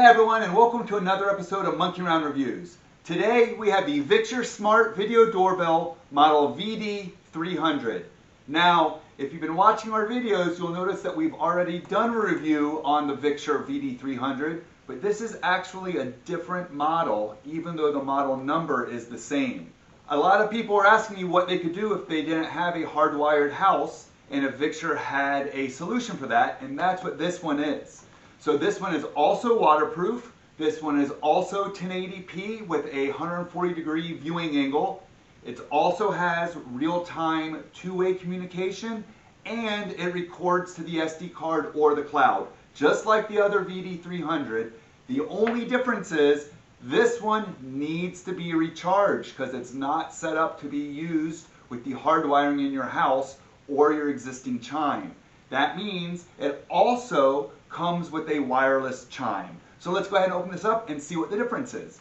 Hi everyone, and welcome to another episode of Monkey Around Reviews. Today we have the Victure Smart Video Doorbell model VD300. Now, if you've been watching our videos, you'll notice that we've already done a review on the Victure VD300, but this is actually a different model, even though the model number is the same. A lot of people are asking me what they could do if they didn't have a hardwired house, and if Victure had a solution for that, and that's what this one is. So this one is also waterproof. This one is also 1080p with a 140-degree viewing angle. It also has real-time two-way communication, and it records to the SD card or the cloud. Just like the other VD300, the only difference is this one needs to be recharged because it's not set up to be used with the hard wiring in your house or your existing chime. That means it also comes with a wireless chime. So let's go ahead and open this up and see what the difference is.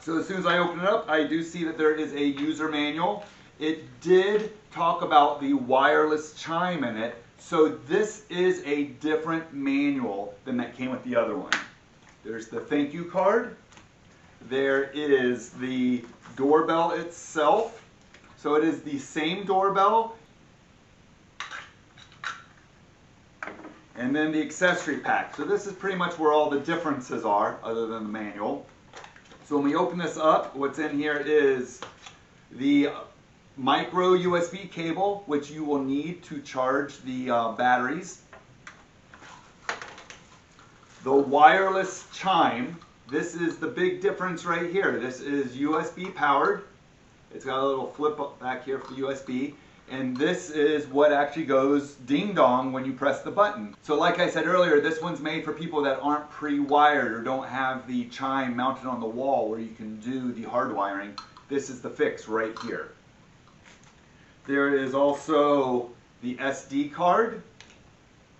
So as soon as I open it up, I do see that there is a user manual. It did talk about the wireless chime in it, so this is a different manual than that came with the other one. There's the thank you card. There is the doorbell itself. So it is the same doorbell. And then the accessory pack. So this is pretty much where all the differences are, other than the manual. So when we open this up, what's in here is the micro USB cable, which you will need to charge the batteries. The wireless chime. This is the big difference right here. This is USB powered. It's got a little flip up back here for the USB. And this is what actually goes ding-dong when you press the button. So like I said earlier, this one's made for people that aren't pre-wired or don't have the chime mounted on the wall where you can do the hard wiring. This is the fix right here. There is also the SD card.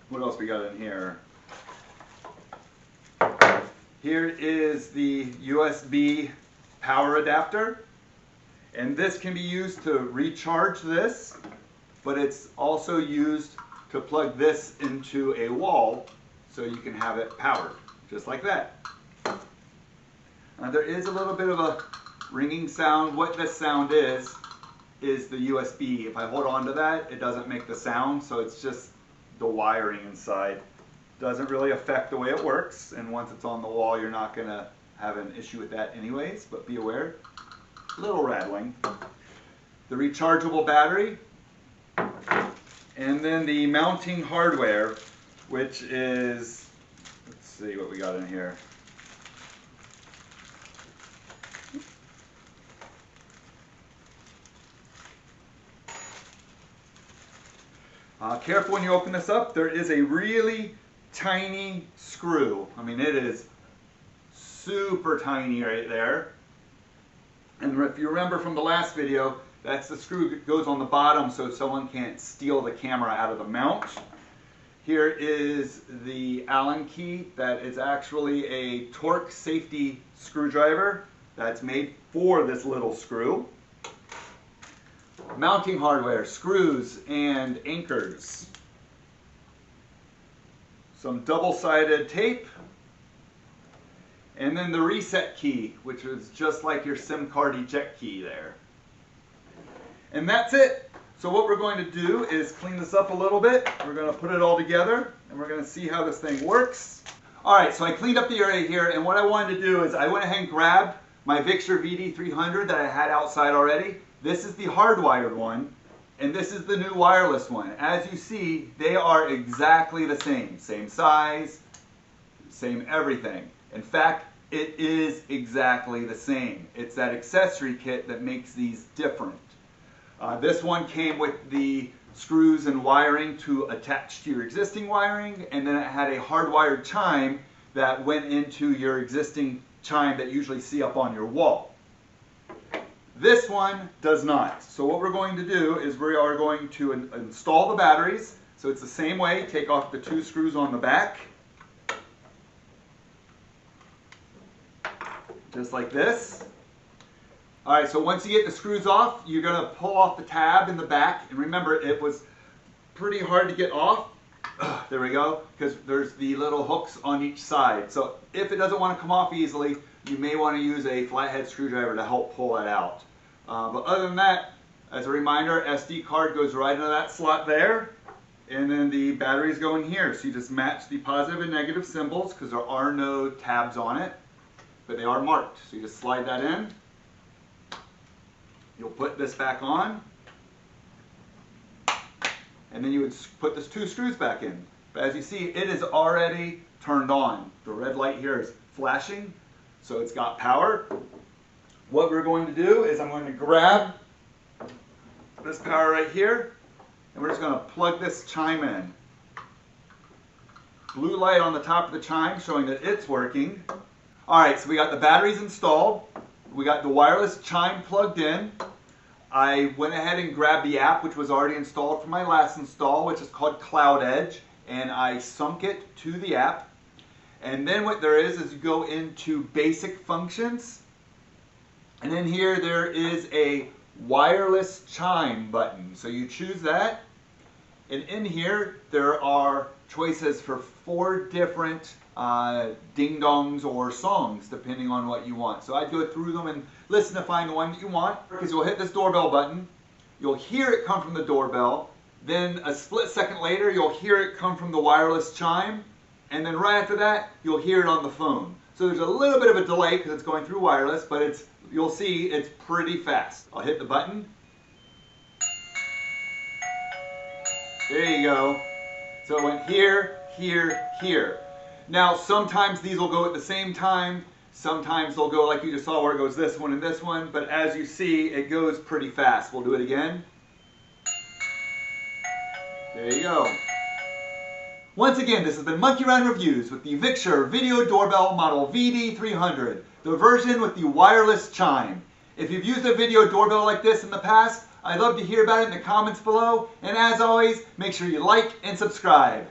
What else we got in here? Here is the USB power adapter. And this can be used to recharge this, but it's also used to plug this into a wall so you can have it powered, just like that. Now there is a little bit of a ringing sound. What this sound is the USB. If I hold on to that, it doesn't make the sound, so it's just the wiring inside. Doesn't really affect the way it works, and once it's on the wall, you're not going to have an issue with that anyways, but be aware. Little rattling. The rechargeable battery, and then the mounting hardware, which is, let's see what we got in here. Careful when you open this up, there is a really tiny screw. I mean, it is super tiny right there. And if you remember from the last video, that's the screw that goes on the bottom so someone can't steal the camera out of the mount. Here is the Allen key that is actually a torque safety screwdriver that's made for this little screw. Mounting hardware, screws and anchors. Some double-sided tape. And then the reset key, which is just like your SIM card eject key there. And that's it. So what we're going to do is clean this up a little bit. We're going to put it all together, and we're going to see how this thing works. Alright, so I cleaned up the area here, and what I wanted to do is I went ahead and grabbed my Victure VD300 that I had outside already. This is the hardwired one, and this is the new wireless one. As you see, they are exactly the same. Same size, same everything. In fact, it is exactly the same. It's that accessory kit that makes these different. This one came with the screws and wiring to attach to your existing wiring, and then it had a hardwired chime that went into your existing chime that you usually see up on your wall. This one does not. So what we're going to do is we are going to install the batteries. So it's the same way. Take off the two screws on the back. Just like this. Alright, so once you get the screws off, you're going to pull off the tab in the back. And remember, it was pretty hard to get off. There we go, because there's the little hooks on each side. So if it doesn't want to come off easily, you may want to use a flathead screwdriver to help pull it out. But other than that, as a reminder, SD card goes right into that slot there, and then the batteries go in here. So you just match the positive and negative symbols, because there are no tabs on it, but they are marked. So you just slide that in. You'll put this back on, and then you would put the 2 screws back in. But as you see, it is already turned on. The red light here is flashing, so it's got power. What we're going to do is I'm going to grab this power right here, and we're just going to plug this chime in. Blue light on the top of the chime showing that it's working. Alright, so we got the batteries installed. We got the wireless chime plugged in. I went ahead and grabbed the app, which was already installed from my last install, which is called Cloud Edge, and I sunk it to the app. And then what there is you go into basic functions, and in here there is a wireless chime button. So you choose that, and in here there are choices for 4 different ding-dongs or songs, depending on what you want. So I'd go through them and listen to find the one that you want, because you'll hit this doorbell button, you'll hear it come from the doorbell, then a split second later you'll hear it come from the wireless chime, and then right after that you'll hear it on the phone. So there's a little bit of a delay because it's going through wireless, but you'll see it's pretty fast. I'll hit the button. There you go. So it went here, here, here. Now sometimes these will go at the same time, sometimes they'll go like you just saw where it goes this one and this one, but as you see it goes pretty fast. We'll do it again. There you go. Once again, this has been Monkey Around Reviews with the Victure Video Doorbell Model VD300, the version with the wireless chime. If you've used a video doorbell like this in the past, I'd love to hear about it in the comments below, and as always, make sure you like and subscribe.